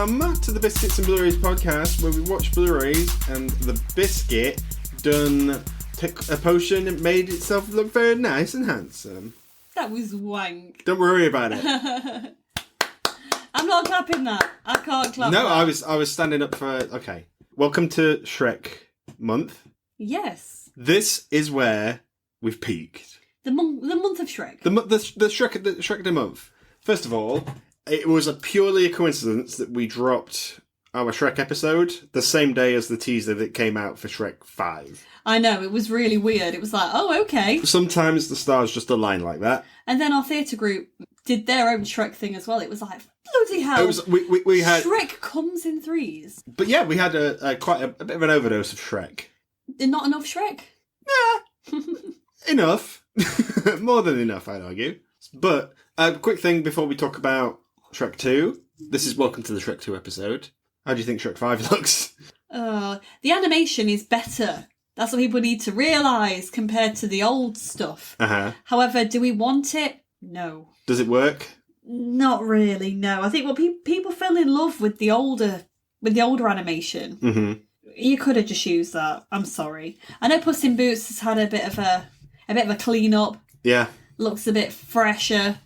welcome to the Biscuits and Blurays podcast, where we watch Blu-rays and the biscuit took a potion and made itself look very nice and handsome. That was wank. Don't worry about it. I'm not clapping that. I can't clap No, that. I was standing up for... Okay. Welcome to Shrek month. Yes. This is where we've peaked. The month of Shrek. The Shrek the month. First of all, it was purely a coincidence that we dropped our Shrek episode the same day as the teaser that came out for Shrek 5. I know, it was really weird. It was like, oh, okay. Sometimes the stars just align like that. And then our theatre group did their own Shrek thing as well. It was like, bloody hell. We had Shrek comes in threes. But yeah, we had quite a bit of an overdose of Shrek. Not enough Shrek? Yeah. Enough. More than enough, I'd argue. But a quick thing before we talk about Shrek 2. This is welcome to the Shrek 2 episode. How do you think Shrek 5 looks? The animation is better. That's what people need to realise compared to the old stuff. Uh-huh. However, do we want it? No. Does it work? Not really, no. I think people fell in love with the older animation. Mm-hmm. You could have just used that. I'm sorry. I know Puss in Boots has had a bit of a clean up. Yeah. Looks a bit fresher.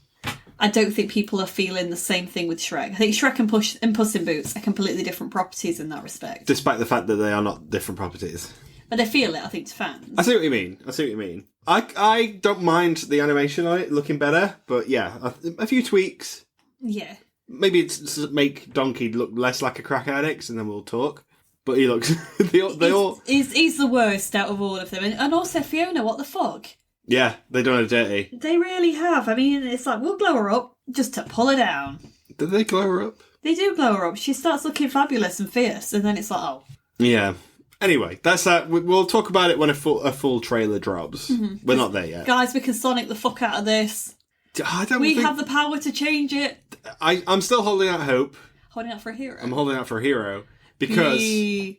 I don't think people are feeling the same thing with Shrek. I think Shrek and Puss in Boots are completely different properties in that respect. Despite the fact that they are not different properties. But they feel it, I think, to fans. I see what you mean. I don't mind the animation on it looking better, but yeah, a few tweaks. Yeah. Maybe it's make Donkey look less like a crack addict, and then we'll talk. But he looks... He's the worst out of all of them. And also Fiona, what the fuck? Yeah, they've done her dirty. They really have. I mean, it's like, we'll glow her up just to pull her down. Did they glow her up? They do glow her up. She starts looking fabulous and fierce, and then it's like, oh. Yeah. Anyway, that's that. We'll talk about it when a full trailer drops. Mm-hmm. We're not there yet. Guys, we can Sonic the fuck out of this. We have the power to change it. I'm still holding out hope. Holding out for a hero. I'm holding out for a hero. Because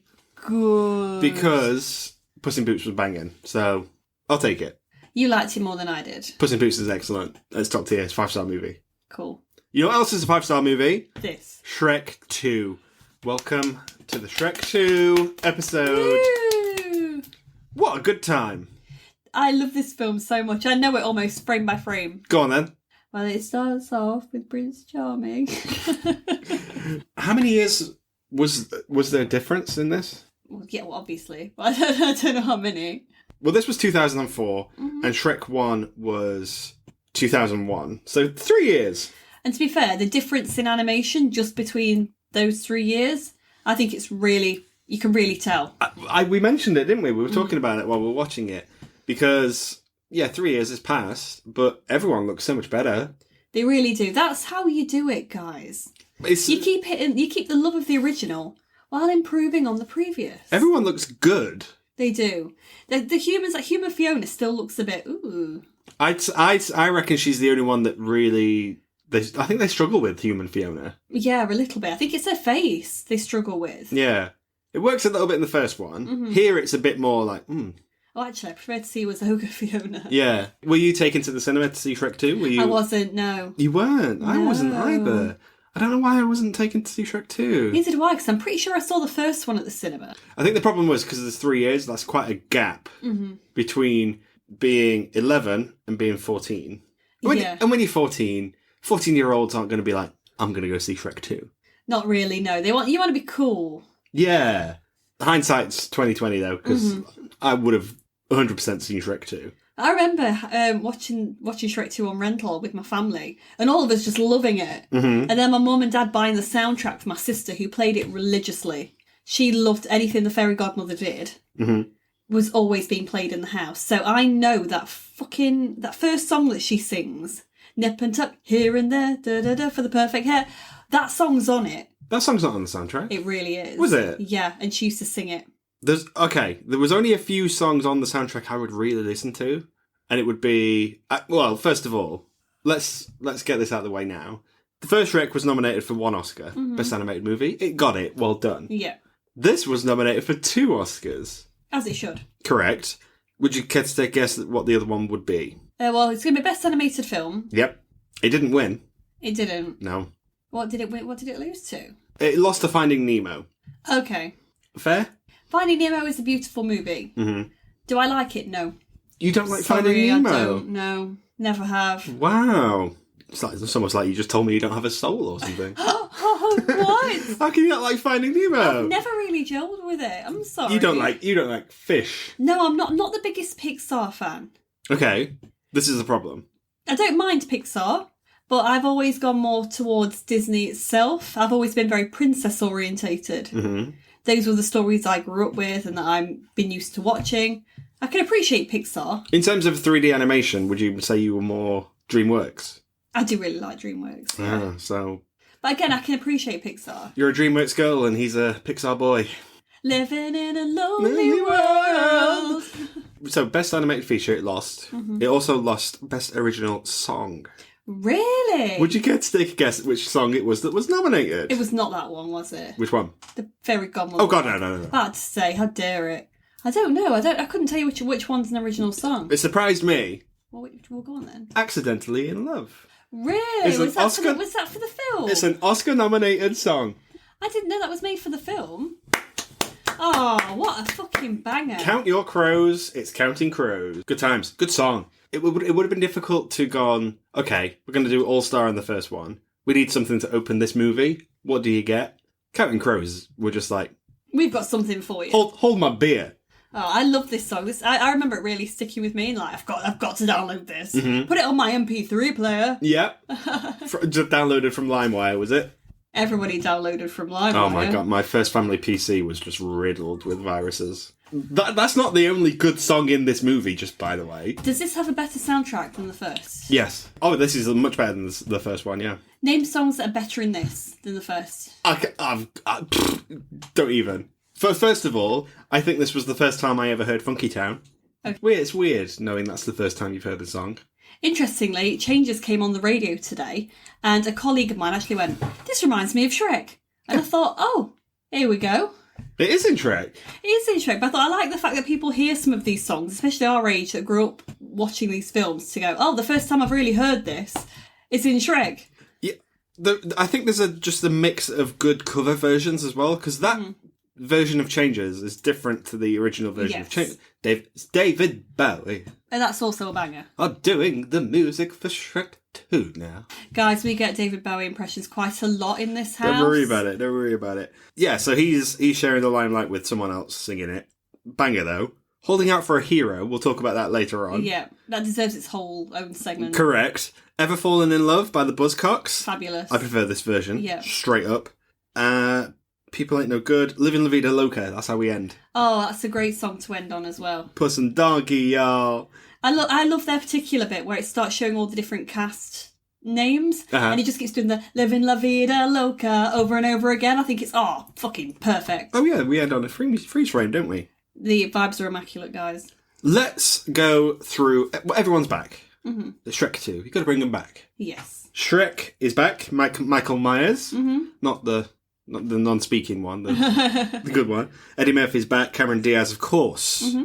Puss in Boots was banging. So, I'll take it. You liked it more than I did. Puss in Boots is excellent. It's top tier. It's a 5-star movie. Cool. You know what else is a 5-star movie? This. Shrek 2. Welcome to the Shrek 2 episode. Woo! What a good time. I love this film so much. I know it almost frame by frame. Go on then. Well, it starts off with Prince Charming. How many years was there a difference in this? Yeah, well, obviously. I don't know how many. Well, this was 2004, and Shrek 1 was 2001. So 3 years. And to be fair, the difference in animation just between those 3 years, I think it's really... You can really tell. We mentioned it, didn't we? We were talking about it while we were watching it. Because, 3 years has passed, but everyone looks so much better. They really do. That's how you do it, guys. You keep the love of the original while improving on the previous. Everyone looks good. They do. The humans, like human Fiona, still looks a bit ooh. I reckon she's the only one that really. I think they struggle with human Fiona. Yeah, a little bit. I think it's her face they struggle with. Yeah, it works a little bit in the first one. Mm-hmm. Here, it's a bit more like. Oh, actually, I prefer to see you as Ogre Fiona. Yeah. Were you taken to the cinema to see Shrek 2? Were you? I wasn't. No. You weren't. No. I wasn't either. I don't know why I wasn't taken to see Shrek 2. Neither do I, because I'm pretty sure I saw the first one at the cinema. I think the problem was because there's 3 years, that's quite a gap between being 11 and being 14. And when you're 14, 14-year-olds aren't going to be like, I'm going to go see Shrek 2. Not really, no. You want to be cool. Yeah. Hindsight's 2020, though, because I would have 100% seen Shrek 2. I remember watching Shrek 2 on rental with my family, and all of us just loving it. Mm-hmm. And then my mum and dad buying the soundtrack for my sister, who played it religiously. She loved anything the fairy godmother did. Mm-hmm. Was always being played in the house. So I know that first song that she sings, Nip and Tuck, here and there, da-da-da, for the perfect hair. That song's on it. That song's not on the soundtrack. It really is. Was it? Yeah, and she used to sing it. There was only a few songs on the soundtrack I would really listen to, and it would be first of all, let's get this out of the way now. The first Shrek was nominated for 1 Oscar, Best Animated Movie. It got it, well done. Yeah. This was nominated for 2 Oscars. As it should. Correct. Would you care to take a guess at what the other one would be? Well, it's going to be Best Animated Film. Yep. It didn't win. It didn't. No. What did it win? What did it lose to? It lost to Finding Nemo. Okay. Fair? Finding Nemo is a beautiful movie. Mm-hmm. Do I like it? No. You don't like Sorry, Finding Nemo? I don't. No. Never have. Wow. It's almost like you just told me you don't have a soul or something. Oh, what? How can you not like Finding Nemo? I've never really gelled with it. I'm sorry. You don't like fish. No, I'm not the biggest Pixar fan. Okay. This is a problem. I don't mind Pixar, but I've always gone more towards Disney itself. I've always been very princess orientated. Mm-hmm. Those were the stories I grew up with and that I've been used to watching. I can appreciate Pixar. In terms of 3D animation, would you say you were more DreamWorks? I do really like DreamWorks. Yeah. So... But again, I can appreciate Pixar. You're a DreamWorks girl and he's a Pixar boy. Living in a lonely world. So, Best Animated Feature, it lost. Mm-hmm. It also lost Best Original Song. Really? Would you care to take a guess at which song it was that was nominated? It was not that one, was it? Which one? The Fairy Godmother. Oh, God, no. Hard to say. How dare it? I don't know. I couldn't tell you which one's an original song. It surprised me. Well, go on then. Accidentally in Love. Really? Was that for the film? It's an Oscar-nominated song. I didn't know that was made for the film. Oh, what a fucking banger. Count Your Crows. It's Counting Crows. Good times. Good song. It would have been difficult to go on, okay, we're going to do All-Star in the first one. We need something to open this movie. What do you get? Counting Crows. We're just like... We've got something for you. Hold my beer. Oh, I love this song. I remember it really sticking with me. Like, I've got to download this. Mm-hmm. Put it on my MP3 player. Yep. Just downloaded from LimeWire, was it? Everybody downloaded from LimeWire. Oh my God, my first family PC was just riddled with viruses. That's not the only good song in this movie, just by the way. Does this have a better soundtrack than the first? Yes. Oh, this is much better than the first one, yeah. Name songs that are better in this than the first. Don't even. First of all, I think this was the first time I ever heard Funky Town. Okay. It's weird knowing that's the first time you've heard the song. Interestingly, Changes came on the radio today, and a colleague of mine actually went, "This reminds me of Shrek." And I thought, oh, here we go. It is in Shrek. It is in Shrek, but I thought I like the fact that people hear some of these songs, especially our age that grew up watching these films, to go, oh, the first time I've really heard this is in Shrek. Yeah, I think there's just a mix of good cover versions as well, because that version of Changes is different to the original version of Changes. David Bowie. And that's also a banger. Are doing the music for Shrek 2 now. Guys, we get David Bowie impressions quite a lot in this house. Don't worry about it. Yeah, so he's sharing the limelight with someone else singing it. Banger, though. Holding Out for a Hero. We'll talk about that later on. Yeah, that deserves its whole own segment. Correct. Ever Fallen in Love by the Buzzcocks. Fabulous. I prefer this version. Yeah. Straight up. People Ain't No Good. Living La Vida Loca. That's how we end. Oh, that's a great song to end on as well. Puss and Donkey, y'all. I love their particular bit where it starts showing all the different cast names, and he just keeps doing the Living La Vida Loca over and over again. I think it's fucking perfect. Oh yeah, we end on a freeze frame, don't we? The vibes are immaculate, guys. Let's go through. Well, everyone's back. Mm-hmm. The Shrek 2. You've got to bring them back. Yes. Shrek is back. Michael Myers, not the non-speaking one, the good one. Eddie Murphy's back. Cameron Diaz, of course. Mm-hmm.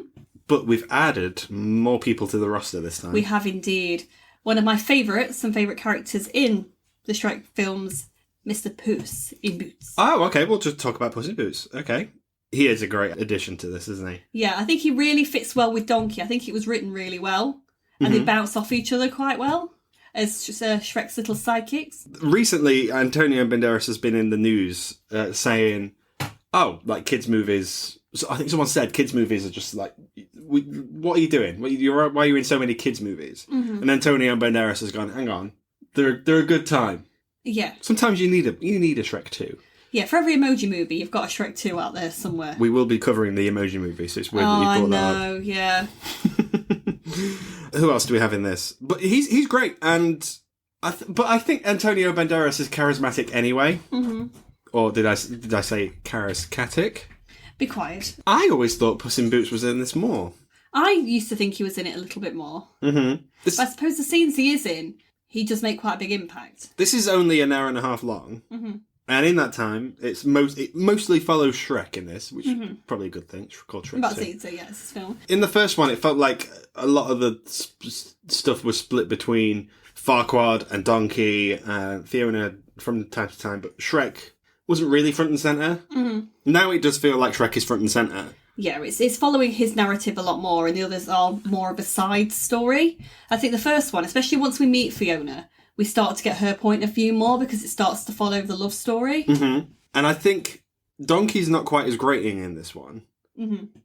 But we've added more people to the roster this time. We have indeed. One of my favourite characters in the Shrek films, Mr. Puss in Boots. Oh, okay. We'll just talk about Puss in Boots. Okay. He is a great addition to this, isn't he? Yeah, I think he really fits well with Donkey. I think it was written really well. And they bounce off each other quite well as just Shrek's little sidekicks. Recently, Antonio Banderas has been in the news saying, like kids' movies... So I think someone said kids' movies are just like, what are you doing? Why are you in so many kids' movies? Mm-hmm. And Antonio Banderas has gone, hang on, they're a good time. Yeah. Sometimes you need a Shrek 2. Yeah, for every emoji movie, you've got a Shrek 2 out there somewhere. We will be covering the emoji movie, so it's weird that you brought that up. Oh, yeah. Who else do we have in this? But he's great, and I think Antonio Banderas is charismatic anyway. Mm-hmm. Or did I say charismatic? Be quiet. I always thought Puss in Boots was in this more. I used to think he was in it a little bit more. Mm-hmm. But I suppose the scenes he is in, he does make quite a big impact. This is only an hour and a half long. Mm-hmm. And in that time, it mostly follows Shrek in this, which is probably a good thing. It's called Shrek. That's it, so yeah, it's a film. In the first one, it felt like a lot of the stuff was split between Farquaad and Donkey and Fiona from time to time, but Shrek wasn't really front and centre. Mm-hmm. Now it does feel like Shrek is front and centre. Yeah, it's following his narrative a lot more, and the others are more of a side story. I think the first one, especially once we meet Fiona, we start to get her point of view more because it starts to follow the love story. Mm-hmm. And I think Donkey's not quite as grating in this one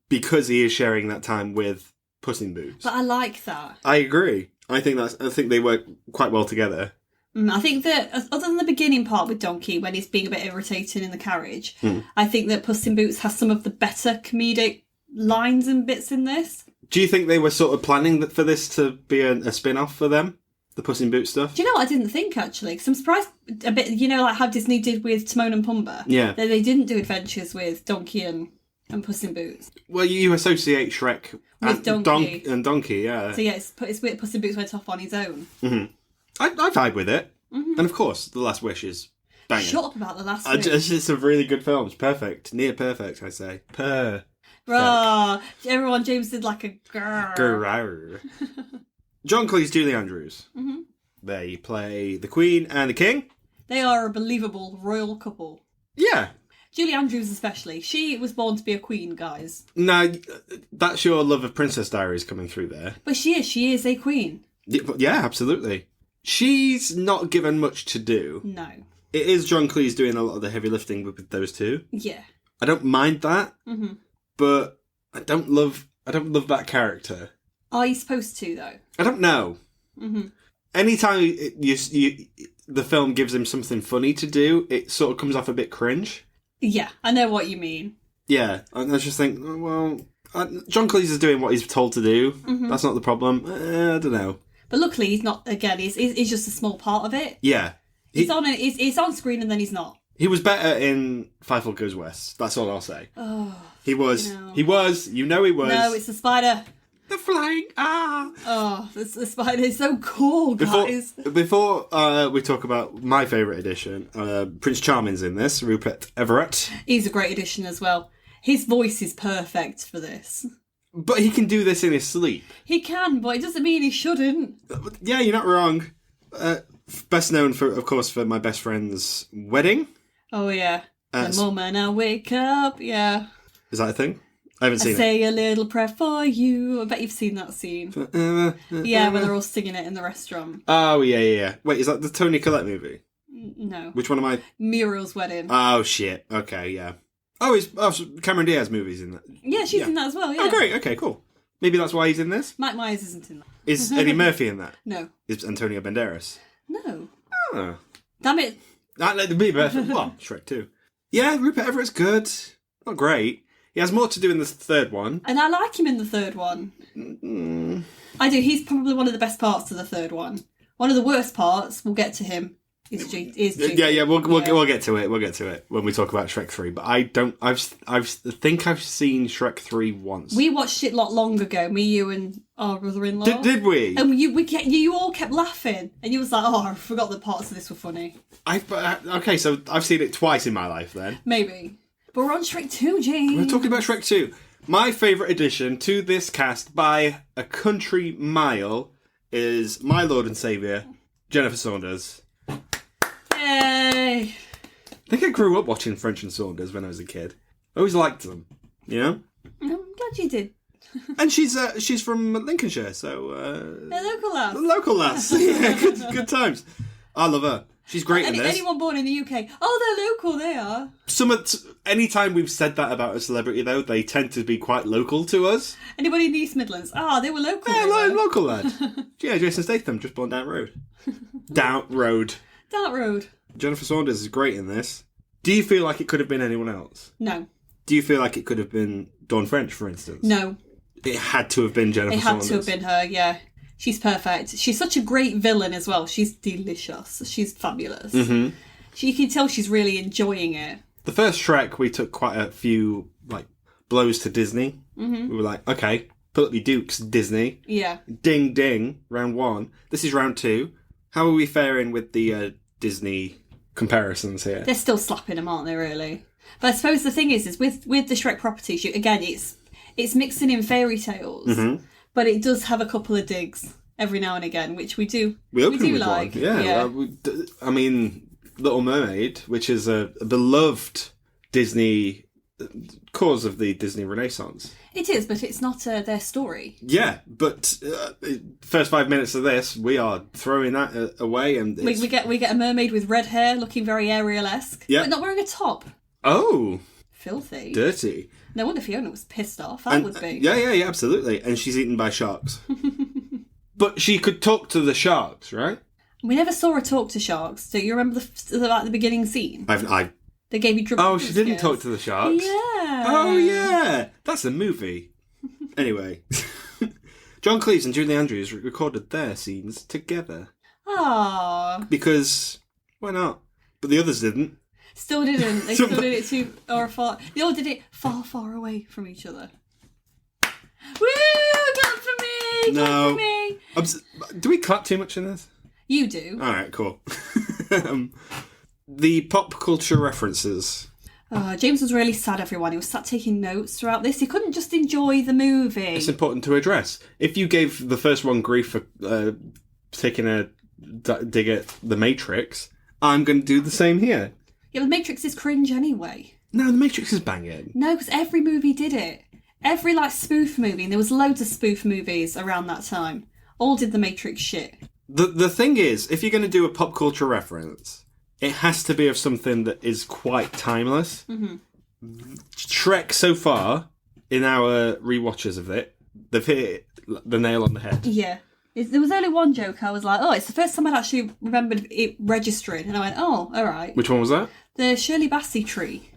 because he is sharing that time with Puss in Boots. But I like that. I agree. I think they work quite well together. I think that, other than the beginning part with Donkey, when he's being a bit irritating in the carriage, I think that Puss in Boots has some of the better comedic lines and bits in this. Do you think they were sort of planning for this to be a spin-off for them? The Puss in Boots stuff? Do you know what I didn't think, actually? Because I'm surprised a bit, like how Disney did with Timon and Pumbaa. Yeah. They didn't do adventures with Donkey and Puss in Boots. Well, you associate Shrek with Donkey. and Donkey, yeah. So yeah, it's weird Puss in Boots went off on his own. Mm-hmm. I vibe with it. Mm-hmm. And of course, The Last Wish is banging. Shut up about The Last Wish. It's a really good film. It's perfect. Near perfect, I say. Rah, everyone, James did like a grrr. John Cleese, Julie Andrews. Mm-hmm. They play the Queen and the King. They are a believable royal couple. Yeah. Julie Andrews especially. She was born to be a queen, guys. No, that's your love of Princess Diaries coming through there. But she is a queen. Yeah, absolutely. She's not given much to do. No. It is John Cleese doing a lot of the heavy lifting with those two. Yeah. I don't mind that, but I don't love that character. Are you supposed to, though? I don't know. Mm-hmm. Anytime the film gives him something funny to do, it sort of comes off a bit cringe. Yeah, I know what you mean. Yeah, and I just think, well, John Cleese is doing what he's told to do. Mm-hmm. That's not the problem. I don't know. But luckily, he's not. Again, he's just a small part of it. Yeah, he's on screen and then he's not. He was better in Five Foot Goes West. That's all I'll say. Oh, he was. No. He was. You know he was. No, it's the spider. The flying Oh, the spider is so cool, guys. Before we talk about my favourite edition, Prince Charming's in this, Rupert Everett. He's a great addition as well. His voice is perfect for this. But he can do this in his sleep. He can, but it doesn't mean he shouldn't. Yeah, you're not wrong. Best known, of course, for My Best Friend's Wedding. Oh, yeah. The moment I wake up, yeah. Is that a thing? I haven't seen it. I say a little prayer for you. I bet you've seen that scene. Yeah, when they're all singing it in the restaurant. Oh, yeah. Wait, is that the Toni Collette movie? No. Which one am I? Muriel's Wedding. Oh, shit. Okay, yeah. Oh, Cameron Diaz movie's in that. Yeah, she's in that as well, yeah. Oh, great. Okay, cool. Maybe that's why he's in this? Mike Myers isn't in that. Is Eddie Murphy in that? No. Is Antonio Banderas? No. Oh. Damn it. That'd be better. Well, Shrek 2. Yeah, Rupert Everett's good. Not great. He has more to do in the third one. And I like him in the third one. Mm. I do. He's probably one of the best parts of the third one. One of the worst parts, we'll get to him, is Jade. Yeah, we'll get to it. We'll get to it when we talk about Shrek 3. But I think I've seen Shrek 3 once. We watched it a lot long ago, me, you and our brother-in-law. Did we? And you all kept laughing. And you was like, oh, I forgot the parts of this were funny. Okay, so I've seen it twice in my life then. Maybe. But we're on Shrek 2, James. We're talking about Shrek 2. My favourite addition to this cast by a country mile is my Lord and Saviour, Jennifer Saunders. Yay! I think I grew up watching French and Saunders when I was a kid. I always liked them, you know? I'm glad you did. And she's from Lincolnshire, so... They're local lass. Local lass. Yeah, good times. I love her. She's great in this. Anyone born in the UK, they're local, they are. Anytime we've said that about a celebrity, though, they tend to be quite local to us. Anybody in the East Midlands? They were local. Yeah, local lad. Yeah, Jason Statham, just born down road. Down road. Jennifer Saunders is great in this. Do you feel like it could have been anyone else? No. Do you feel like it could have been Dawn French, for instance? No. It had to have been Jennifer Saunders. It had to have been her, yeah. She's perfect. She's such a great villain as well. She's delicious. She's fabulous. Mm-hmm. You can tell she's really enjoying it. The first Shrek, we took quite a few blows to Disney. Mm-hmm. We were like, okay, pull up your dukes, Disney. Yeah. Ding, ding, round 1. This is round 2. How are we faring with the Disney comparisons here? They're still slapping them, aren't they, really? But I suppose the thing is with the Shrek properties, again, it's mixing in fairy tales. Mm-hmm. But it does have a couple of digs every now and again, which we do. We open with like. one. Yeah. I mean, Little Mermaid, which is a beloved Disney cause of the Disney Renaissance. It is, but it's not their story. Yeah, but first 5 minutes of this, we are throwing that away, and we get a mermaid with red hair, looking very Ariel-esque, but not wearing a top. Oh, filthy, dirty. No wonder Fiona was pissed off. I would be. Yeah, absolutely. And she's eaten by sharks. But she could talk to the sharks, right? We never saw her talk to sharks. Do you remember the beginning scene? They gave you drip. Oh, she didn't talk to the sharks? Yeah. Oh, yeah. That's a movie. Anyway. John Cleese and Julie Andrews recorded their scenes together. Ah. Because, why not? But the others didn't. Still didn't. They still did it too far. They all did it far, far away from each other. Woo! Clap for me! Clap for me! Do we clap too much in this? You do. Alright, cool. The pop culture references. James was really sad, everyone. He was sat taking notes throughout this. He couldn't just enjoy the movie. It's important to address. If you gave the first one grief for taking a dig at The Matrix, I'm going to do the same here. Yeah, The Matrix is cringe anyway. No, The Matrix is banging. No, because every movie did it. Every, spoof movie, and there was loads of spoof movies around that time, all did The Matrix shit. The thing is, if you're going to do a pop culture reference, it has to be of something that is quite timeless. Mm-hmm. Shrek, so far, in our rewatches of it, they've hit the nail on the head. Yeah. There was only one joke I was like, oh, it's the first time I'd actually remembered it registering. And I went, oh, all right. Which one was that? The Shirley Bassey tree.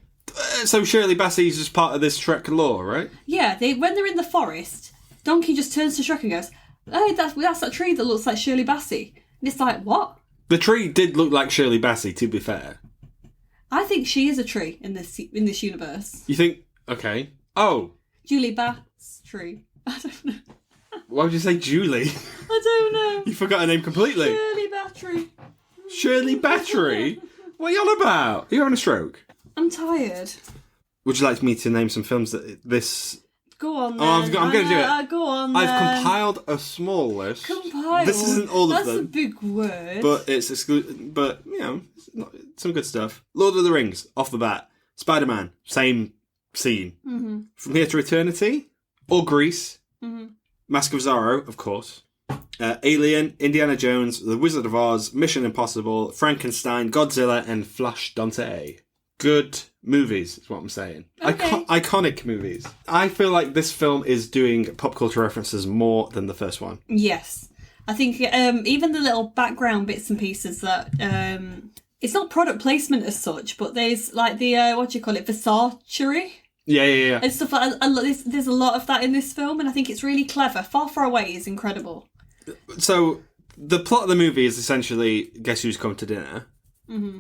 So Shirley Bassey's just part of this Shrek lore, right? Yeah, when they're in the forest, Donkey just turns to Shrek and goes, oh, that's that tree that looks like Shirley Bassey. And it's like, what? The tree did look like Shirley Bassey, to be fair. I think she is a tree in this universe. You think? Okay. Oh. Julie Bass tree. I don't know. Why would you say Julie? I don't know. You forgot her name completely. Shirley Battery. Shirley Battery? What are you on about? Are you having a stroke? I'm tired. Would you like me to name some films that this... Go on then. Oh, I'm going to do it. Go on I've then. compiled a small list. Compiled? This isn't all of them. That's a big word. But it's exclusive. But, some good stuff. Lord of the Rings, off the bat. Spider-Man, same scene. Mm-hmm. From Here to Eternity, or Grease. Mm-hmm. Mask of Zorro, of course. Alien, Indiana Jones, The Wizard of Oz, Mission Impossible, Frankenstein, Godzilla, and Flash Dante. Good movies, is what I'm saying. Okay. Iconic movies. I feel like this film is doing pop culture references more than the first one. Yes. I think even the little background bits and pieces that... it's not product placement as such, but there's like the, Versace. Yeah. And stuff like that. There's a lot of that in this film, and I think it's really clever. Far, Far Away is incredible. So, the plot of the movie is essentially Guess Who's Come to Dinner,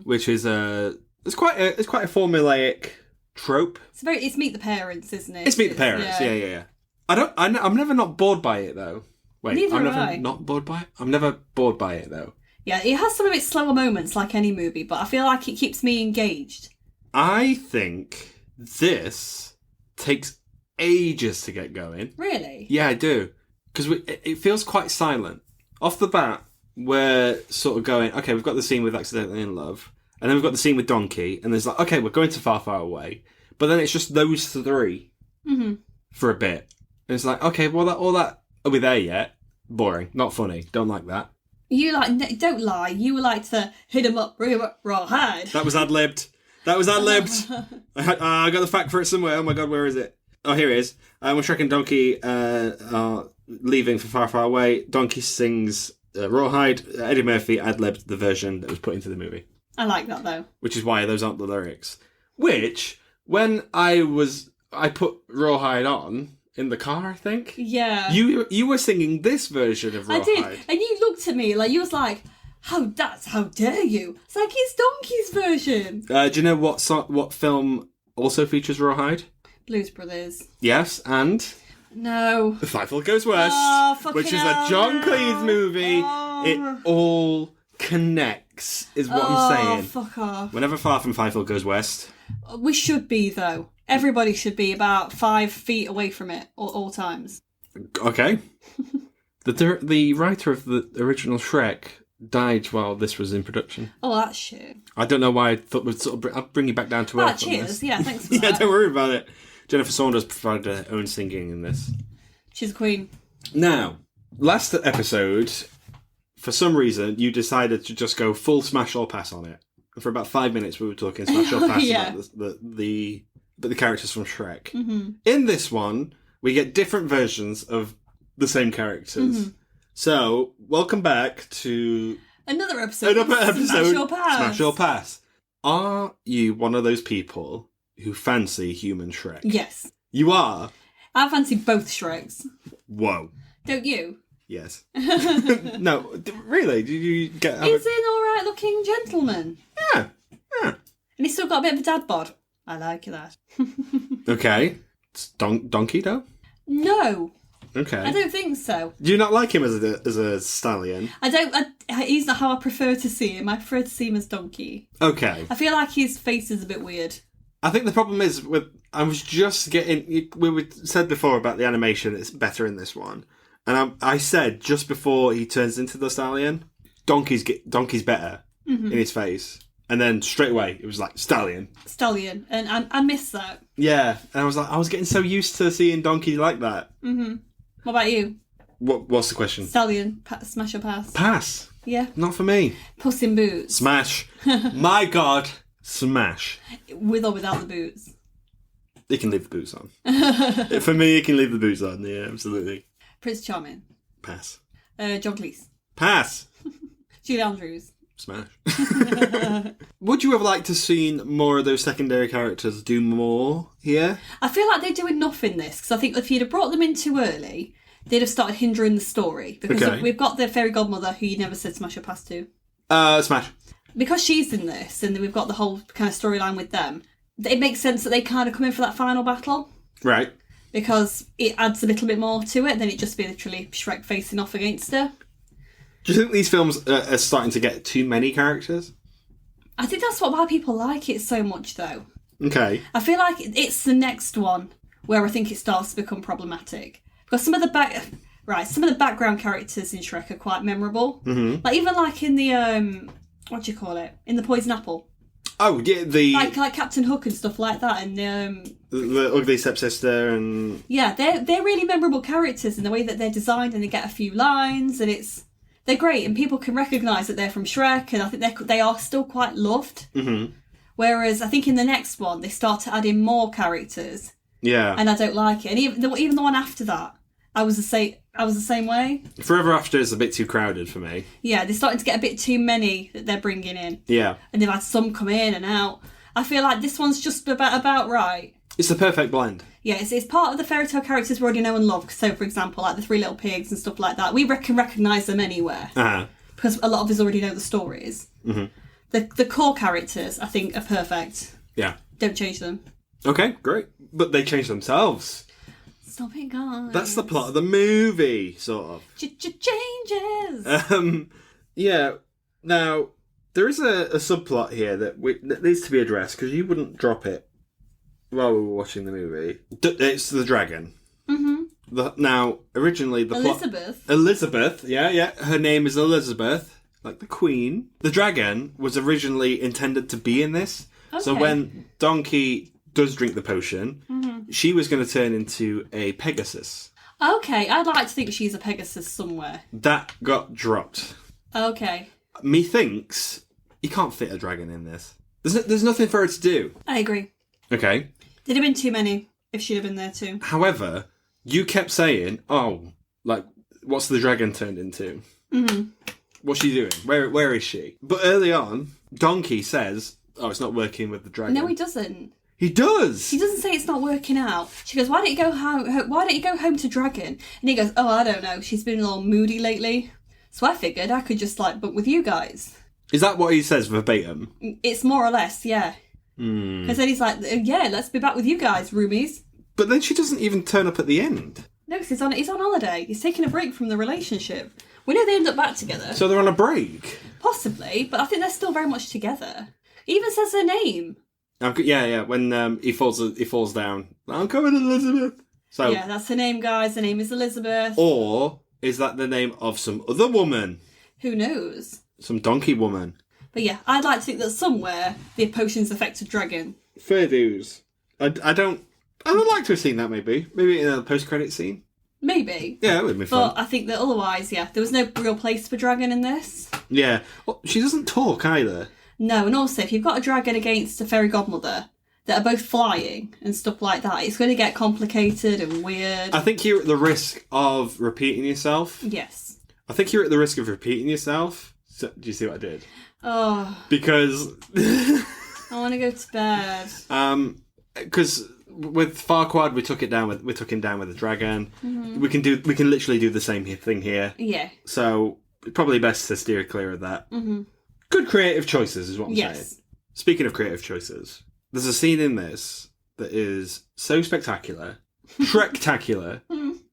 which is it's quite a formulaic trope. It's Meet the Parents, isn't it? It's Meet the Parents, yeah. I'm never not bored by it, though. Wait, Neither I'm am never I. not bored by it? I'm never bored by it, though. Yeah, it has some of its slower moments, like any movie, but I feel like it keeps me engaged. I think this takes ages to get going. Really? Yeah, I do. Because it feels quite silent. Off the bat, we're sort of going, okay, we've got the scene with Accidentally in Love, and then we've got the scene with Donkey, and there's like, okay, we're going to Far, Far Away. But then it's just those three for a bit. And it's like, okay, well, all that, are we there yet? Boring. Not funny. Don't like that. Don't lie, you like to hit 'em up, bring 'em up, rawhide. That was ad-libbed. I got the fact for it somewhere. Oh my god, where is it? Oh, here it is. When Shrek and Donkey are leaving for Far, Far Away, Donkey sings Rawhide. Eddie Murphy ad-libbed the version that was put into the movie. I like that, though. Which is why those aren't the lyrics. Which, when I put Rawhide on in the car, I think. Yeah. You were singing this version of Rawhide. I did. And you looked at me like, you was like, how dare you? It's like, it's Donkey's version. Do you know what film also features Rawhide? Blues Brothers. Yes, and... No. Fievel Goes West, which is a John Cleese movie. It all connects, is what I'm saying. Fuck off. We're never far from Fievel Goes West. We should be, though. Everybody should be about 5 feet away from it at all times. Okay. The writer of the original Shrek died while this was in production. Oh, that's shit. I don't know why I thought we'd sort of I'll bring you back down to earth. Cheers. Yeah, thanks for Yeah, that. don't worry about it. Jennifer Saunders provided her own singing in this. She's a queen. Now, last episode, for some reason, you decided to just go full smash or pass on it. For about 5 minutes, we were talking smash or pass Yeah. about the characters from Shrek. Mm-hmm. In this one, we get different versions of the same characters. Mm-hmm. So, welcome back to Another episode. Smash or Pass. Smash or Pass. Are you one of those people who fancy human Shrek? Yes. You are? I fancy both Shreks. Whoa. Don't you? Yes. No, really? Did you get... He's an alright looking gentleman. Yeah. And he's still got a bit of a dad bod. I like that. Okay. It's donkey, though? No. Okay. I don't think so. Do you not like him as a stallion? He's not how I prefer to see him. I prefer to see him as donkey. Okay. I feel like his face is a bit weird. I think the problem is I was just getting... said before about the animation, it's better in this one. And I said just before he turns into the stallion, donkey's better in his face. And then straight away, it was like, stallion. Stallion. And I miss that. Yeah. And I was getting so used to seeing donkey like that. Mm-hmm. What about you? What's the question? Stallion. Smash or pass? Pass. Yeah. Not for me. Puss in Boots. Smash. My God. Smash. With or without the boots? You can leave the boots on. For me, you can leave the boots on. Yeah, absolutely. Prince Charming. Pass. John Cleese. Pass. Julie Andrews. Smash. Would you have liked to seen more of those secondary characters do more here? I feel like they do enough in this, because I think if you'd have brought them in too early, they'd have started hindering the story. Because we've got the fairy godmother who you never said smash or pass to. Smash. Because she's in this, and then we've got the whole kind of storyline with them, it makes sense that they kind of come in for that final battle. Right. Because it adds a little bit more to it than it just be literally Shrek facing off against her. Do you think these films are starting to get too many characters? I think that's why people like it so much, though. Okay. I feel like it's the next one where I think it starts to become problematic. Because some of the background characters in Shrek are quite memorable. Mm-hmm. Like even like in the what do you call it? In the Poison Apple. Oh yeah, like Captain Hook and stuff like that, and the ugly stepsister and yeah, they're really memorable characters in the way that they're designed, and they get a few lines, and they're great, and people can recognise that they're from Shrek, and I think they are still quite loved. Mm-hmm. Whereas I think in the next one they start to add in more characters. Yeah, and I don't like it, and even the one after that, I was the same way. Forever After is a bit too crowded for me. Yeah, they're starting to get a bit too many that they're bringing in. Yeah. And they've had some come in and out. I feel like this one's just about right. It's the perfect blend. Yeah, it's part of the fairy tale characters we already know and love. So, for example, like the Three Little Pigs and stuff like that, we can recognise them anywhere. Uh-huh. Because a lot of us already know the stories. Mm-hmm. The core characters, I think, are perfect. Yeah. Don't change them. Okay, great. But they change themselves. Stop it, guys. That's the plot of the movie, sort of. Changes! Yeah. Now, there is a subplot here that needs to be addressed, because you wouldn't drop it while we were watching the movie. It's the dragon. Mm-hmm. Now, originally the Elizabeth. Elizabeth, yeah. Her name is Elizabeth, like the Queen. The dragon was originally intended to be in this. Okay. So when Donkey does drink the potion, she was going to turn into a Pegasus. Okay, I'd like to think she's a Pegasus somewhere. That got dropped. Okay. Methinks you can't fit a dragon in this. There's nothing for her to do. I agree. Okay. There'd have been too many if she'd have been there too. However, you kept saying, what's the dragon turned into? Mm-hmm. What's she doing? Where is she? But early on, Donkey says, it's not working with the dragon. No, he doesn't. He does. He doesn't say it's not working out. She goes, "Why don't you go home? Why don't you go home to Dragon?" And he goes, "Oh, I don't know. She's been a little moody lately." So I figured I could just book with you guys. Is that what he says verbatim? It's more or less, yeah. Because then he's like, "Yeah, let's be back with you guys, roomies." But then she doesn't even turn up at the end. No, because he's on holiday. He's taking a break from the relationship. We know they end up back together. So they're on a break. Possibly, but I think they're still very much together. He even says her name. Yeah. When he falls down, I'm coming, Elizabeth. So yeah, that's her name, guys. Her name is Elizabeth. Or is that the name of some other woman? Who knows? Some donkey woman. But yeah, I'd like to think that somewhere the potions affect a dragon. Fair dues. I would like to have seen that maybe. Maybe in a post-credit scene. Maybe. Yeah, that would be fun. But I think that otherwise, yeah, there was no real place for dragon in this. Yeah. Well, she doesn't talk either. No, and also if you've got a dragon against a fairy godmother that are both flying and stuff like that, it's going to get complicated and weird. I think you're at the risk of repeating yourself. Yes. I think you're at the risk of repeating yourself. So, do you see what I did? Oh. Because... I want to go to bed. Because with Farquaad, we took him down with a dragon. Mm-hmm. We can literally do the same thing here. Yeah. So probably best to steer clear of that. Mm-hmm. Good creative choices is what I'm saying. Speaking of creative choices, there's a scene in this that is so spectacular, Shrek-tacular,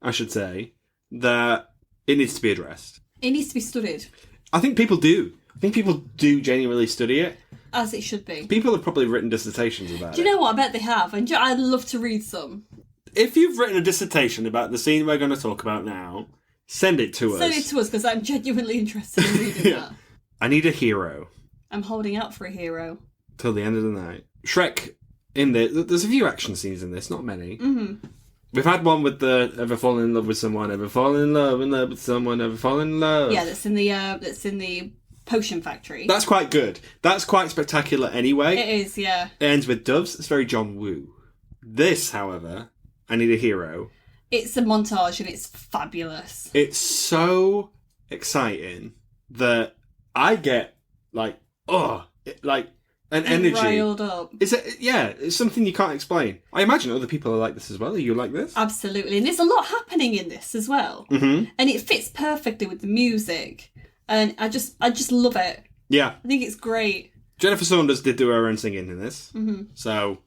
I should say, that it needs to be addressed. It needs to be studied. I think people do. I think people do genuinely study it. As it should be. People have probably written dissertations about it. Do you know what? I bet they have. And I'd love to read some. If you've written a dissertation about the scene we're going to talk about now, send it to us. Send it to us, because I'm genuinely interested in reading that. I need a hero. I'm holding out for a hero. Till the end of the night. Shrek, in there's a few action scenes in this, not many. Mm-hmm. We've had one with the ever fallen in love with someone, ever fallen in love with someone, ever fallen in love. Yeah, that's in the potion factory. That's quite good. That's quite spectacular anyway. It is, yeah. It ends with doves. It's very John Woo. This, however, I need a hero. It's a montage and it's fabulous. It's so exciting that I get an energy. Riled up. It's something you can't explain. I imagine other people are like this as well. Are you like this? Absolutely. And there's a lot happening in this as well. Mm-hmm. And it fits perfectly with the music. And I just love it. Yeah. I think it's great. Jennifer Saunders did do her own singing in this. Mm-hmm. So,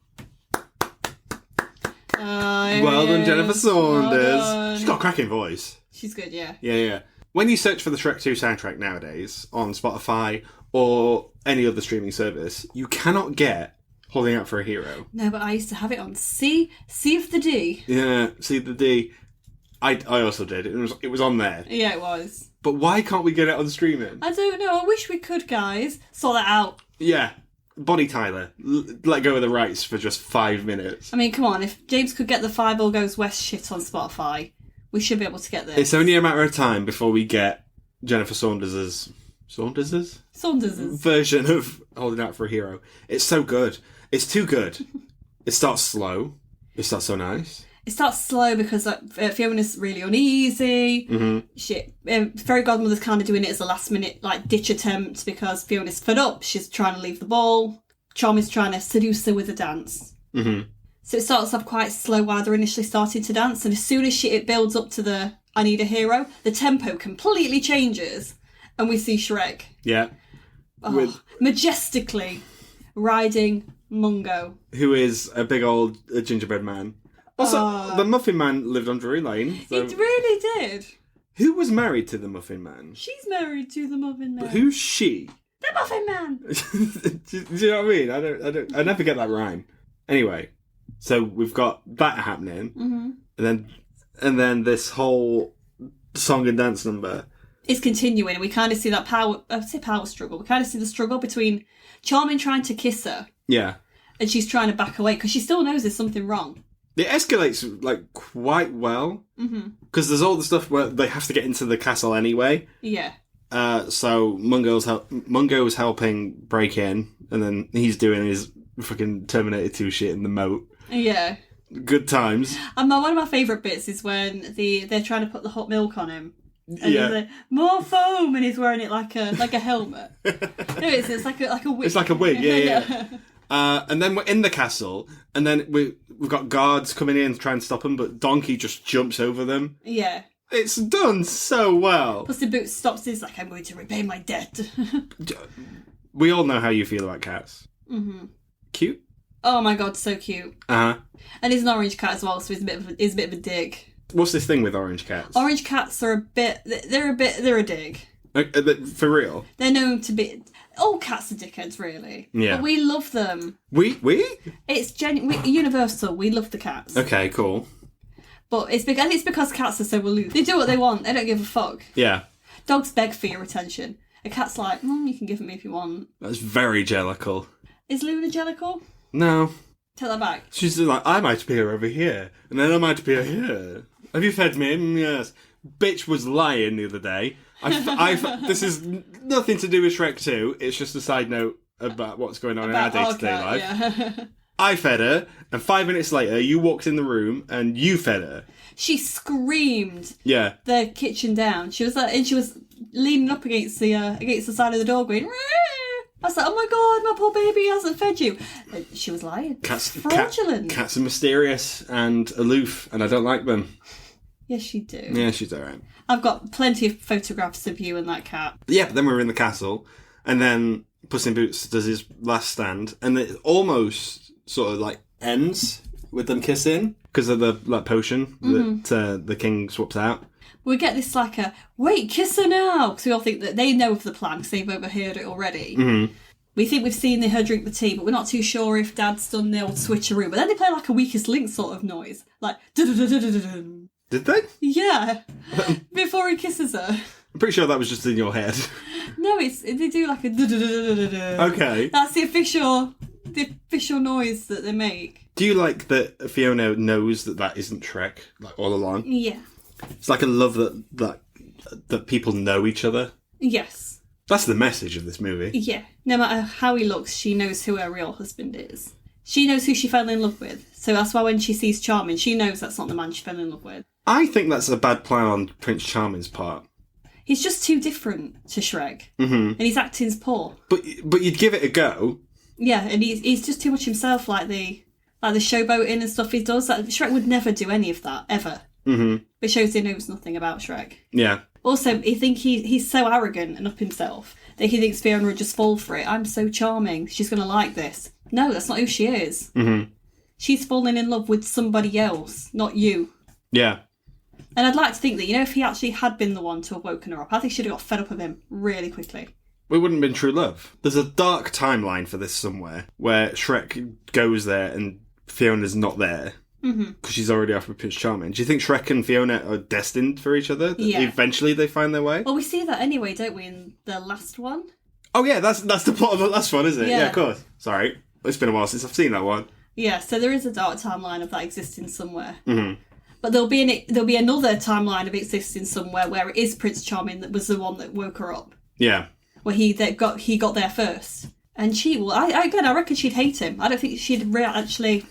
well done, Jennifer Saunders. Well done. She's got a cracking voice. She's good, yeah. Yeah. When you search for the Shrek 2 soundtrack nowadays on Spotify or any other streaming service, you cannot get Holding Out for a Hero. No, but I used to have it on C of the D. Yeah, C of the D. I also did. It was on there. Yeah, it was. But why can't we get it on streaming? I don't know. I wish we could, guys. Sort that out. Yeah. Bonnie Tyler. Let go of the rights for just 5 minutes. I mean, come on. If James could get the Five All Goes West shit on Spotify, we should be able to get this. It's only a matter of time before we get Jennifer Saunders' version of Holding Out for a Hero. It's so good. It's too good. It starts slow. It starts so nice. It starts slow because Fiona's really uneasy. Mm-hmm. Fairy Godmother's kind of doing it as a last minute ditch attempt because Fiona's fed up. She's trying to leave the ball. Charmy's trying to seduce her with a dance. Mm-hmm. So it starts off quite slow while they're initially starting to dance, and as soon as it builds up to the I need a hero, the tempo completely changes, and we see Shrek. Yeah. Majestically riding Mungo. Who is a big old gingerbread man. Also, the Muffin Man lived on Drury Lane. So... It really did. Who was married to the Muffin Man? She's married to the Muffin Man. But who's she? The Muffin Man! do you know what I mean? I never get that rhyme. Anyway, so we've got that happening, and then this whole song and dance number is continuing. We kind of see that power struggle. We kind of see the struggle between Charming trying to kiss her, and she's trying to back away because she still knows there's something wrong. It escalates quite well because there's all the stuff where they have to get into the castle anyway. Yeah. So Mungo's helping break in, and then he's doing his fucking Terminator 2 shit in the moat. Yeah. Good times. And one of my favourite bits is when they're trying to put the hot milk on him. And there's like, more foam, and he's wearing it like a helmet. No, it's like a wig. It's like a wig, yeah. And then we're in the castle, and then we've got guards coming in to try and stop them, but Donkey just jumps over them. Yeah. It's done so well. Plus the boot stops, he's like, I'm going to repay my debt. We all know how you feel about cats. Mm-hmm. Cute? Oh my god, so cute. Uh-huh. And he's an orange cat as well, so he's a bit of a dig. What's this thing with orange cats? Orange cats are they're a dig. For real? They're known to be... All cats are dickheads, really. Yeah. But we love them. We? It's universal. We love the cats. Okay, cool. But it's because cats are so aloof. They do what they want. They don't give a fuck. Yeah. Dogs beg for your attention. A cat's like, you can give it me if you want. That's very jellical. Is Luna jellical? No. Take that back. She's like, I might appear over here, and then I might appear here. Have you fed me? Yes. Bitch was lying the other day. This is nothing to do with Shrek 2. It's just a side note about what's going on in our day-to-day life. Yeah. I fed her, and 5 minutes later, you walked in the room and you fed her. She screamed. Yeah. The kitchen down. She was like, and she was leaning up against the side of the door, going. Rrr! I was like, oh my god, my poor baby hasn't fed you. And she was lying. Cats, fraudulent. Cats are mysterious and aloof, and I don't like them. Yes, you do. Yeah, she's alright. I've got plenty of photographs of you and that cat. Yeah, but then we're in the castle, and then Puss in Boots does his last stand, and it almost sort of like ends with them kissing because of the potion that the king swaps out. We get this wait, kiss her now, because we all think that they know of the plan because they've overheard it already. Mm-hmm. We think we've seen her drink the tea, but we're not too sure if Dad's done the old switcheroo. But then they play a Weakest Link sort of noise, like dun-dun-dun-dun-dun-dun. Did they? Yeah, before he kisses her. I'm pretty sure that was just in your head. No, they do a dun-dun-dun-dun-dun-dun. Okay. That's the official noise that they make. Do you like that Fiona knows that isn't Shrek, all along? Yeah. It's like a love that people know each other. Yes. That's the message of this movie. Yeah. No matter how he looks, she knows who her real husband is. She knows who she fell in love with. So that's why when she sees Charming, she knows that's not the man she fell in love with. I think that's a bad plan on Prince Charming's part. He's just too different to Shrek. Mm-hmm. And his acting's poor. But you'd give it a go. Yeah, and he's just too much himself, like the showboating and stuff he does. Shrek would never do any of that, ever. Mm-hmm. It shows he knows nothing about Shrek. Yeah. Also, I think he's so arrogant and up himself that he thinks Fiona would just fall for it. I'm so charming. She's going to like this. No, that's not who she is. Mm-hmm. She's falling in love with somebody else, not you. Yeah. And I'd like to think that, if he actually had been the one to have woken her up, I think she'd have got fed up of him really quickly. It wouldn't have been true love. There's a dark timeline for this somewhere where Shrek goes there and Fiona's not there. Because she's already off with Prince Charming. Do you think Shrek and Fiona are destined for each other? Yeah. Eventually they find their way? Well, we see that anyway, don't we, in the last one? Oh yeah, that's the plot of the last one, isn't it? Yeah. Yeah, of course. Sorry. It's been a while since I've seen that one. Yeah, so there is a dark timeline of that existing somewhere. Mm-hmm. But there'll be another timeline of existing somewhere where it is Prince Charming that was the one that woke her up. Yeah. Where he got there first. And she will... I reckon she'd hate him. I don't think she'd actually...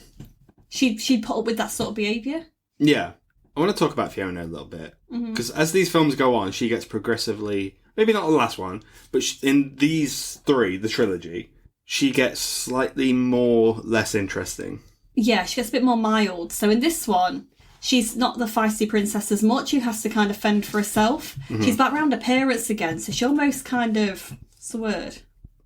She'd put up with that sort of behaviour. Yeah. I want to talk about Fiona a little bit. Because as these films go on, she gets progressively... Maybe not the last one, but in these three, the trilogy, she gets slightly less interesting. Yeah, she gets a bit more mild. So in this one, she's not the feisty princess as much. She has to kind of fend for herself. Mm-hmm. She's back around her parents again, so she almost kind of... What's the word?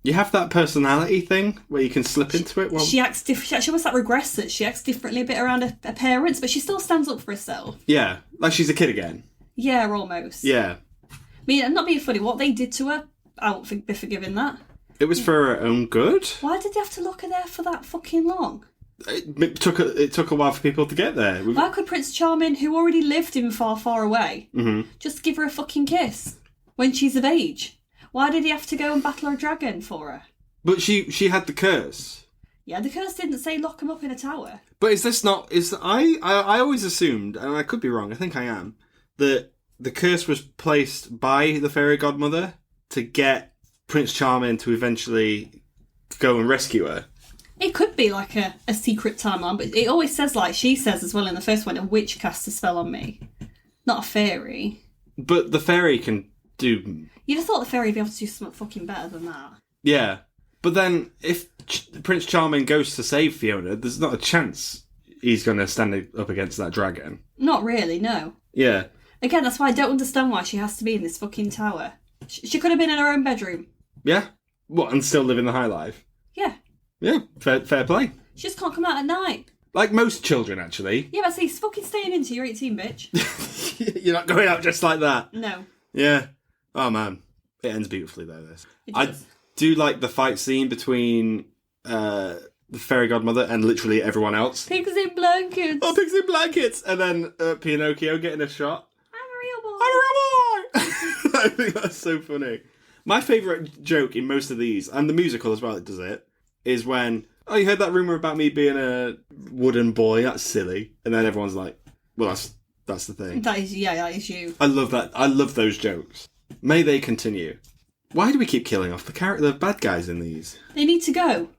You have that personality thing where you can slip into it. She acts different. She almost regresses. She acts differently a bit around her parents, but she still stands up for herself. Yeah, like she's a kid again. Yeah, almost. Yeah. I mean, I'm not being funny. What they did to her, I won't be forgiving that. It was for her own good. Why did they have to lock her there for that fucking long? It took a while for people to get there. Why could Prince Charming, who already lived in far, far away, just give her a fucking kiss when she's of age? Why did he have to go and battle a dragon for her? But she had the curse. Yeah, the curse didn't say lock him up in a tower. But is this not... I always assumed, and I could be wrong, I think I am, that the curse was placed by the fairy godmother to get Prince Charming to eventually go and rescue her. It could be like a secret timeline, but it always says, like she says as well in the first one, a witch cast a spell on me. Not a fairy. But the fairy can do... You'd have thought the fairy would be able to do something fucking better than that. Yeah. But then, if Prince Charming goes to save Fiona, there's not a chance he's going to stand up against that dragon. Not really, no. Yeah. Again, that's why I don't understand why she has to be in this fucking tower. She could have been in her own bedroom. Yeah? What, and still living the high life? Yeah. Yeah, fair play. She just can't come out at night. Like most children, actually. Yeah, but see, he's fucking staying in till you're 18, bitch. You're not going out just like that. No. Yeah. Oh, man. It ends beautifully, though, this. I do like the fight scene between the fairy godmother and literally everyone else. Pigs in blankets. Oh, pigs in blankets! And then Pinocchio getting a shot. I'm a real boy. I'm a real boy! I think that's so funny. My favourite joke in most of these, and the musical as well, it does it, is when, oh, you heard that rumour about me being a wooden boy? That's silly. And then everyone's like, well, that's the thing. That is you. I love that. I love those jokes. May they continue. Why do we keep killing off the bad guys in these? They need to go.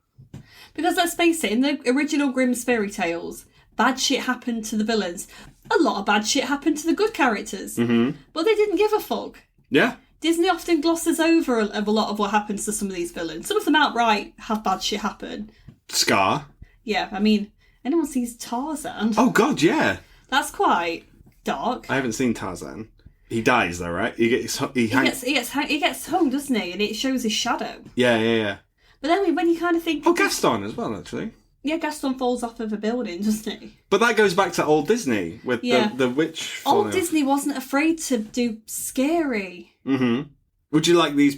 Because let's face it, in the original Grimm's fairy tales, bad shit happened to the villains. A lot of bad shit happened to the good characters. Mm-hmm. But they didn't give a fuck. Yeah. Disney often glosses over a lot of what happens to some of these villains. Some of them outright have bad shit happen. Scar. Yeah, I mean, anyone sees Tarzan? Oh, God, yeah. That's quite dark. I haven't seen Tarzan. He dies, though, right? He gets hung, doesn't he? And it shows his shadow. Yeah. But then when you kind of think... Oh, Gaston as well, actually. Yeah, Gaston falls off of a building, doesn't he? But that goes back to old Disney with the witch. Old Disney wasn't afraid to do scary. Mm-hmm. Would you like these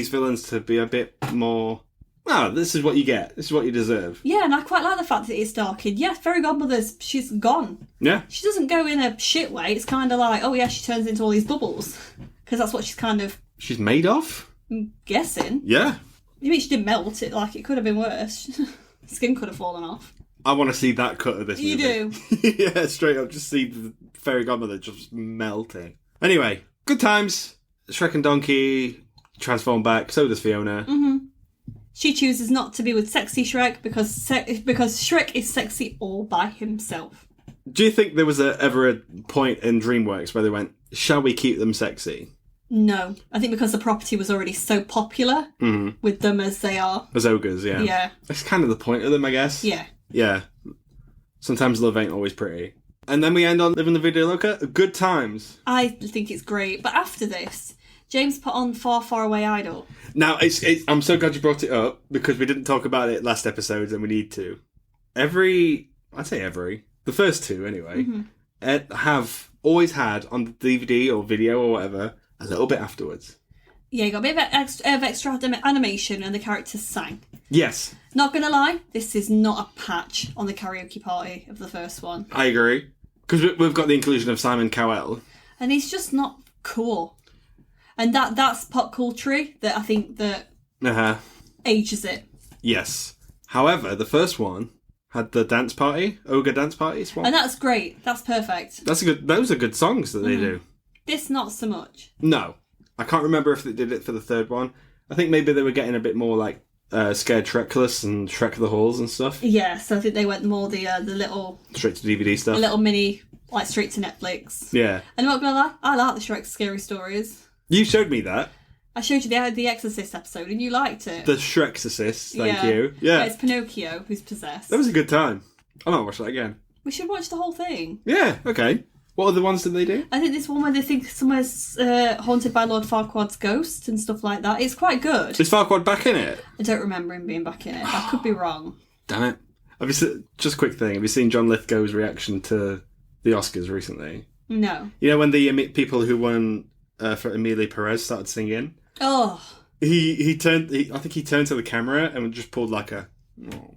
villains to be a bit more... Oh, this is what you get. This is what you deserve. Yeah, and I quite like the fact that it's dark. And yeah, Fairy Godmother's, she's gone. Yeah. She doesn't go in a shit way. It's kind of like, oh yeah, she turns into all these bubbles. Because that's what she's kind of... She's made of? I'm guessing. Yeah. I mean, she didn't melt. It could have been worse. Skin could have fallen off. I want to see that cut of this movie. You do? Yeah, straight up. Just see the Fairy Godmother just melting. Anyway, good times. Shrek and Donkey transform back. So does Fiona. Mm-hmm. She chooses not to be with sexy Shrek because Shrek is sexy all by himself. Do you think there was ever a point in DreamWorks where they went, shall we keep them sexy? No. I think because the property was already so popular with them as they are. As ogres, yeah. Yeah. That's kind of the point of them, I guess. Yeah. Yeah. Sometimes love ain't always pretty. And then we end on Living the Video Loca. Good times. I think it's great. But after this, James put on Far, Far Away Idol. Now, I'm so glad you brought it up because we didn't talk about it last episode and we need to. The first two anyway, have always had on the DVD or video or whatever, a little bit afterwards. Yeah, you got a bit of extra animation and the characters sang. Yes. Not gonna lie, this is not a patch on the karaoke party of the first one. I agree. Because we've got the inclusion of Simon Cowell. And he's just not cool. And that's pop culture that I think that ages it. Yes. However, the first one had the dance party, ogre dance party swap. And that's great. That's perfect. Those are good songs that they do. This not so much. No. I can't remember if they did it for the third one. I think maybe they were getting a bit more like Scared Shrekless and Shrek the Halls and stuff. Yeah, so I think they went more the little... Straight to DVD stuff. A little mini, like straight to Netflix. Yeah. And I'm not gonna lie, I like the Shrek Scary Stories. You showed me that. I showed you the Exorcist episode and you liked it. The Shrek'cist, thank you. Yeah. It's Pinocchio who's possessed. That was a good time. I might watch that again. We should watch the whole thing. Yeah, okay. What other ones did they do? I think this one where they think somewhere's haunted by Lord Farquaad's ghost and stuff like that. It's quite good. Is Farquaad back in it? I don't remember him being back in it. I could be wrong. Damn it. Just a quick thing. Have you seen John Lithgow's reaction to the Oscars recently? No. You know when the people who won for Emilia Perez started singing? Oh. I think he turned to the camera and just pulled like a... Oh.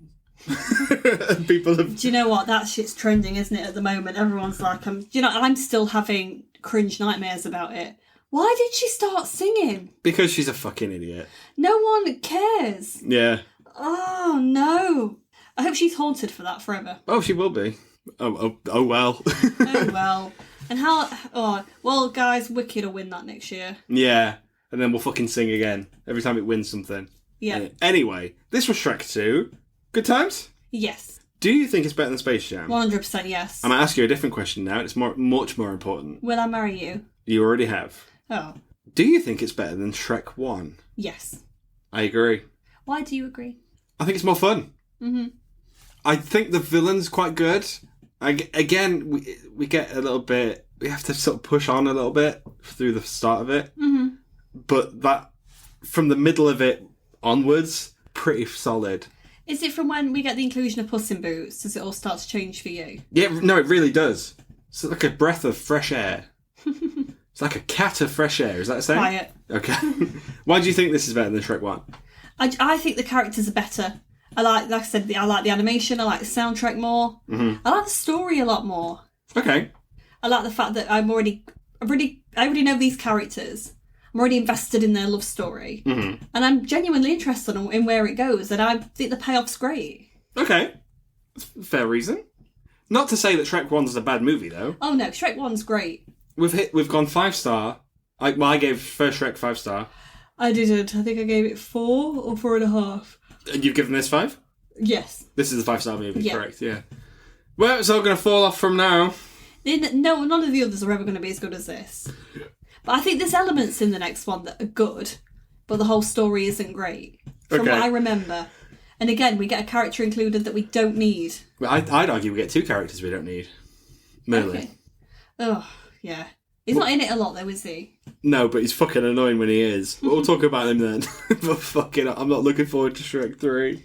People have... Do you know what? That shit's trending, isn't it, at the moment? Everyone's like, I'm still having cringe nightmares about it. Why did she start singing? Because she's a fucking idiot. No one cares. Yeah. Oh, no. I hope she's haunted for that forever. Oh, she will be. Oh well. Oh, well. And well, guys, Wicked will win that next year. Yeah. And then we'll fucking sing again every time it wins something. Yeah. Anyway, this was Shrek 2. Good times? Yes. Do you think it's better than Space Jam? 100% yes. I'm going to ask you a different question now. It's much more important. Will I marry you? You already have. Oh. Do you think it's better than Shrek 1? Yes. I agree. Why do you agree? I think it's more fun. Mm-hmm. I think the villain's quite good. Again, we get a little bit... We have to sort of push on a little bit through the start of it. Mm-hmm. But that, from the middle of it onwards, pretty solid. Is it from when we get the inclusion of Puss in Boots? Does it all start to change for you? Yeah, no, it really does. It's like a breath of fresh air. It's like a cat of fresh air. Is that a saying? Quiet. Okay. Why do you think this is better than Shrek 1? I think the characters are better. Like I said, I like the animation. I like the soundtrack more. Mm-hmm. I like the story a lot more. Okay. I like the fact that I already know these characters. I'm I'm already invested in their love story. And I'm genuinely interested in where it goes, and I think the payoff's great. Okay. Fair reason. Not to say that Shrek 1's a bad movie, though. Oh no, Shrek 1's great. We've gone 5-star. I gave first Shrek 5-star. I didn't. I think I gave it 4 or 4.5. And you've given this 5? Yes. This is a 5-star movie, Yeah. correct? Yeah. Well, it's all going to fall off from now. No, none of the others are ever going to be as good as this. But I think there's elements in the next one that are good, but the whole story isn't great. From what I remember. And again, we get a character included that we don't need. Well, I'd argue we get 2 characters we don't need. Merlin. Okay. Oh, yeah. He's not in it a lot though, is he? No, but he's fucking annoying when he is. We'll talk about him then. But fucking, I'm not looking forward to Shrek 3.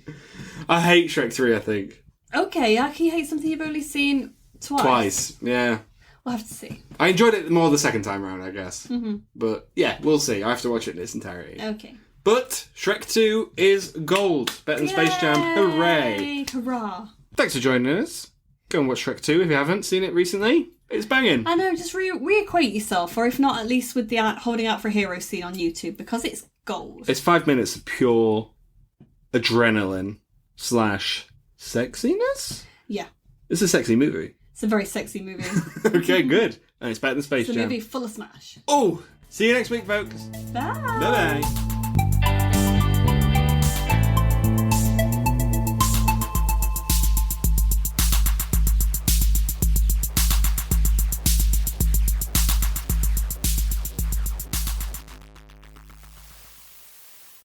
I hate Shrek 3, I think. Okay, I can hate something you've only seen Twice, yeah. We'll have to see. I enjoyed it more the second time around, I guess. But yeah, we'll see. I have to watch it in its entirety. Okay. But Shrek 2 is gold. Better than Space Jam. Hooray! Hurrah! Thanks for joining us. Go and watch Shrek 2 if you haven't seen it recently. It's banging. I know, just reacquaint yourself, or if not, at least with the Holding Out for a Hero scene on YouTube, because it's gold. It's 5 minutes of pure adrenaline / sexiness? Yeah. It's a sexy movie. It's a very sexy movie. Okay, good. And it's better than Space It's a Jam. movie full of smash. Oh! See you next week, folks. Bye! Bye-bye.